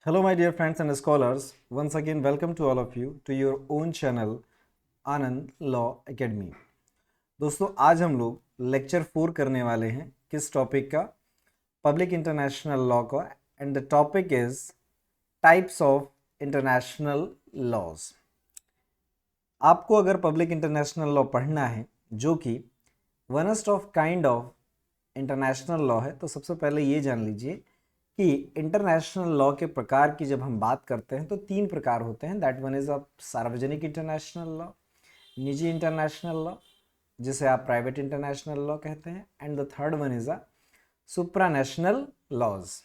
Hello, my dear friends and scholars. Once again, welcome to all of you to your own channel Anand law academy. दोस्तों, आज हम लोग lecture 4 करने वाले हैं। किस टॉपिक का? पब्लिक इंटरनेशनल लॉ का। And the topic is types of international laws. आपको अगर पब्लिक इंटरनेशनल लॉ पढ़ना है जो कि one's of kind of international law है, तो सबसे पहले ये जान लीजिए कि इंटरनेशनल लॉ के प्रकार की जब हम बात करते हैं तो 3 प्रकार होते हैं। दैट वन इज अ सार्वजनिक इंटरनेशनल लॉ, निजी इंटरनेशनल लॉ जिसे आप प्राइवेट इंटरनेशनल लॉ कहते हैं, and the third one is a supranational laws.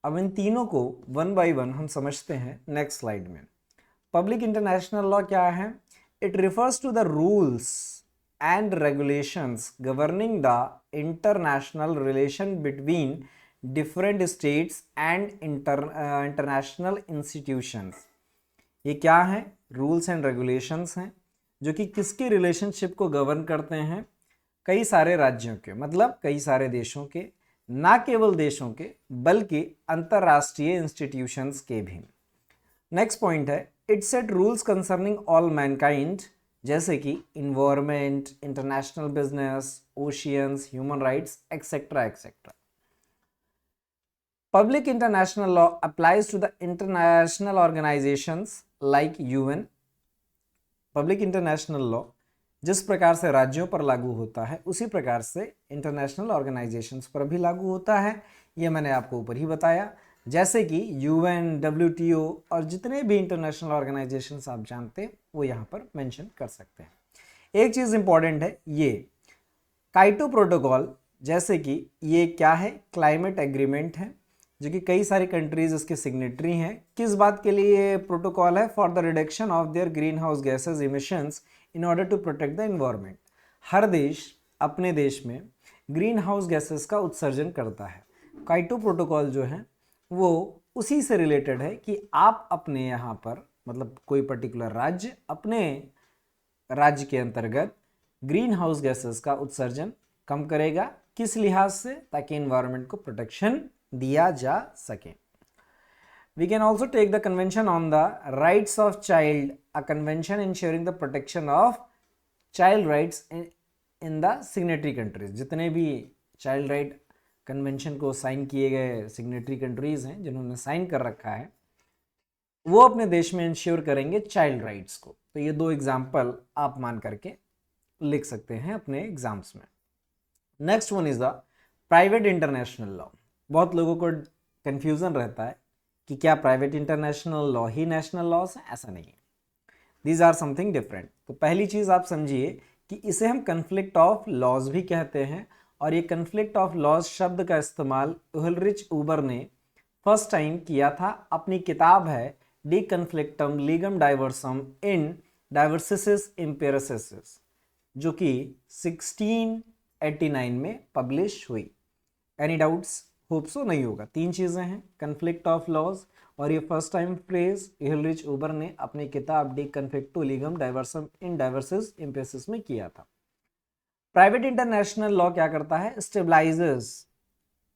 अब इन तीनों को वन बाय वन हम समझते हैं नेक्स्ट स्लाइड में। पब्लिक इंटरनेशनल लॉ क्या है? It refers to the rules and regulations governing the international relation between different states and international institutions. ये क्या है? रूल्स एंड रेगुलेशंस हैं जो कि किसके रिलेशनशिप को गवर्न करते हैं? कई सारे राज्यों के, मतलब कई सारे देशों के, ना केवल देशों के बल्कि अंतरराष्ट्रीय इंस्टीट्यूशंस के भी। नेक्स्ट पॉइंट है, it set rules concerning all Mankind, जैसे कि environment, international business, oceans, human rights etcetera etcetera. Public international law applies to the international organizations like UN. Public international law जिस प्रकार से राज्यों पर लागू होता है उसी प्रकार से इंटरनेशनल ऑर्गेनाइजेशंस पर भी लागू होता है। ये मैंने आपको ऊपर ही बताया, जैसे कि UN, WTO और जितने भी इंटरनेशनल ऑर्गेनाइजेशंस आप जानते हैं वो यहाँ पर मेंशन कर सकते हैं। एक चीज़ इंपॉर्टेंट है, ये काइटो प्रोटोकॉल, जैसे कि ये क्या है? क्लाइमेट एग्रीमेंट है जो कि कई सारी कंट्रीज इसके सिग्नेटरी हैं। किस बात के लिए ये प्रोटोकॉल है? For the reduction of their greenhouse gases emissions in order to protect the environment. हर देश अपने देश में ग्रीन हाउस गैसेज का उत्सर्जन करता है। काइटो प्रोटोकॉल जो है वो उसी से रिलेटेड है कि आप अपने यहाँ पर, मतलब कोई पर्टिकुलर राज्य अपने राज्य के अंतर्गत ग्रीन हाउस गैसेज का उत्सर्जन कम करेगा। किस लिहाज से? ताकि एनवायरनमेंट को प्रोटेक्शन दिया जा सके। We can also take the convention on the rights of child, a convention ensuring the protection of child rights in the signatory countries। जितने भी चाइल्ड राइट कन्वेंशन को साइन किए गए सिग्नेटरी कंट्रीज हैं जिन्होंने साइन कर रखा है, वो अपने देश में इंश्योर करेंगे चाइल्ड राइट्स को। तो ये 2 एग्जाम्पल आप मान करके लिख सकते हैं अपने एग्जाम्स में। Next one is the private international law. बहुत लोगों को कंफ्यूजन रहता है कि क्या प्राइवेट इंटरनेशनल लॉ ही नेशनल लॉज है? ऐसा नहीं है, दीज आर समथिंग डिफरेंट। तो पहली चीज़ आप समझिए कि इसे हम कन्फ्लिक्ट ऑफ लॉज भी कहते हैं, और ये कन्फ्लिक्ट ऑफ लॉज शब्द का इस्तेमाल उल्रिच ऊबर ने फर्स्ट टाइम किया था। अपनी किताब है डी कन्फ्लिक्टम लीगम डाइवर्सम इन डाइवर्सिस इम्पेरसिस, जो कि 1689 में पब्लिश हुई। Any doubts? होप सो नहीं होगा। 3 चीज़ें हैं, कन्फ्लिक्ट ऑफ लॉज, और ये फर्स्ट टाइम फ्रेज उल्रिच ऊबर ने अपनी किताब डी कन्फ्लिक्टो लीगम डाइवर्सम इन डाइवर्सिस इम्पेरसिस में किया था। प्राइवेट इंटरनेशनल लॉ क्या करता है? Stabilises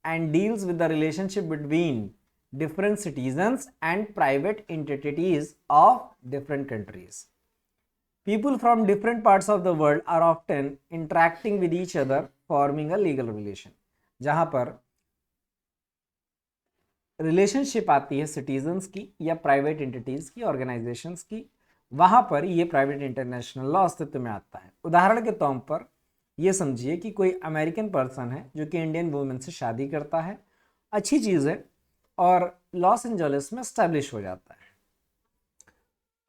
and deals with the relationship between different citizens and private entities of different countries. People from different parts of the world are often interacting with each other, forming a legal relation। जहां पर relationship आती है citizens की या private entities की, organisations की, वहां पर ये प्राइवेट इंटरनेशनल लॉ अस्तित्व में आता है। उदाहरण के तौर पर ये समझिए कि कोई अमेरिकन पर्सन है जो कि इंडियन वुमेन से शादी करता है, अच्छी चीज़ है, और लॉस एंजलिस में स्टैब्लिश हो जाता है,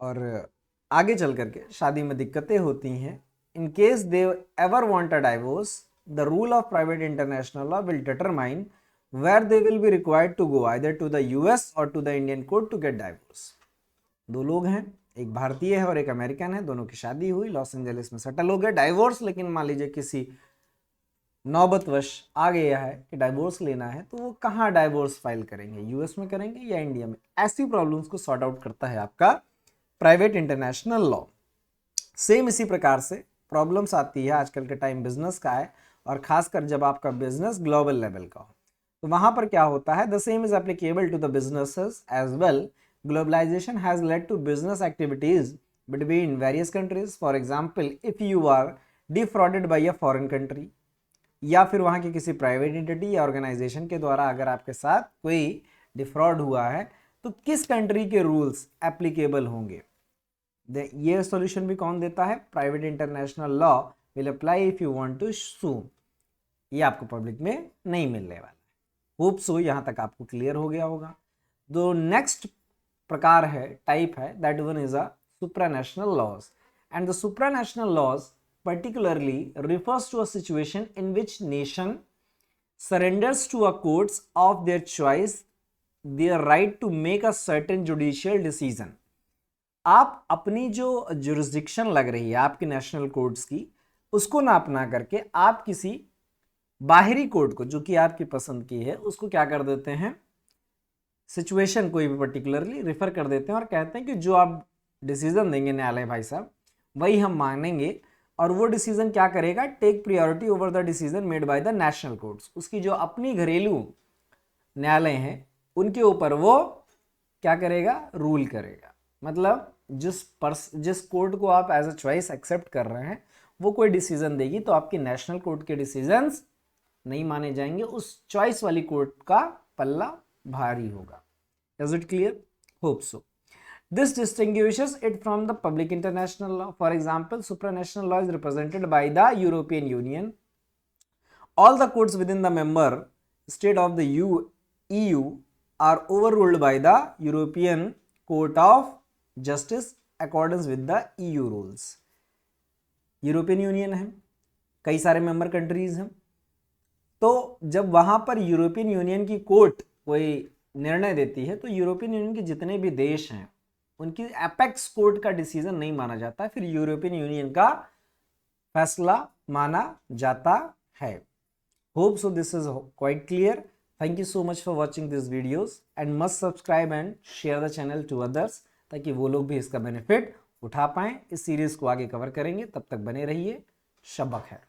और आगे चल करके शादी में दिक्कतें होती हैं। In case they ever want a divorce, the rule of private international law will determine where they will be required to go either to the US or to the Indian court to get divorce। 2 लोग हैं, एक भारतीय है और एक American है, दोनों की शादी हुई, लॉस एंजलिस में सेटल हो गए, डाइवोर्स, लेकिन मान लीजिए किसी नौबतवश आ गया है कि डाइवोर्स लेना है, तो वो कहाँ डाइवोर्स फाइल करेंगे? यूएस में करेंगे या इंडिया में? ऐसी प्रॉब्लम्स को सॉर्ट आउट करता है आपका प्राइवेट इंटरनेशनल लॉ। सेम इसी प्रकार से प्रॉब्लम्स आती है आजकल के टाइम बिजनेस का है, और खासकर जब आपका बिजनेस ग्लोबल लेवल का हो। तो वहां पर क्या होता है, the same is applicable to the businesses as well. Globalisation has led to business activities between various countries. For example, if you are defrauded by a foreign country, या फिर वहाँ की किसी प्राइवेट एंटिटी या ऑर्गेनाइजेशन के द्वारा अगर आपके साथ कोई डिफ्रॉड हुआ है, तो किस कंट्री के रूल्स एप्लीकेबल होंगे. ये सॉल्यूशन भी कौन देता है, private international law will apply if you want to sue. ये आपको पब्लिक में नहीं मिलने वाला है. होप सो यहाँ तक आपको क्लियर हो गया होगा. जो नेक्स्ट प्रकार है, टाइप है, that one is a supranational laws. And the supranational laws particularly refers to a situation in which nation surrenders to a courts of their choice their right to make a certain judicial decision. आप अपनी जो jurisdiction लग रही है आपकी national courts की, उसको ना अपना करके आप किसी बाहरी कोर्ट को जो कि आपकी पसंद की है उसको क्या कर देते हैं, सिचुएशन कोई भी पर्टिकुलरली रिफर कर देते हैं और कहते हैं कि जो आप डिसीजन देंगे न्यायालय भाई साहब वही हम मानेंगे, और वो डिसीजन क्या करेगा, take priority over the decision made by the national courts. उसकी जो अपनी घरेलू न्यायालय हैं उनके ऊपर वो क्या करेगा, रूल करेगा. मतलब जिस कोर्ट को आप एज अ चॉइस एक्सेप्ट कर रहे हैं वो कोई डिसीजन देगी तो आपकी नेशनल कोर्ट के डिसीजंस नहीं माने जाएंगे, उस चॉइस वाली कोर्ट का पल्ला भारी होगा. Is it clear? Hope so. This distinguishes it from the public international law. For example, supranational law is represented by the European Union. All the courts within the member state of the EU are overruled by the European Court of Justice accordance with the EU rules. European union है, कई सारे member countries हैं, तो जब वहां पर European union की court कोई निर्णय देती है तो यूरोपियन यूनियन के जितने भी देश हैं उनकी एपेक्स कोर्ट का डिसीजन नहीं माना जाता, फिर यूरोपियन यूनियन का फैसला माना जाता है. Hope so this is quite clear. Thank you so much for watching this videos and must subscribe and share the channel to others ताकि वो लोग भी इसका बेनिफिट उठा पाएं. इस सीरीज को आगे कवर करेंगे, तब तक बने रहिए. शब्बा खैर.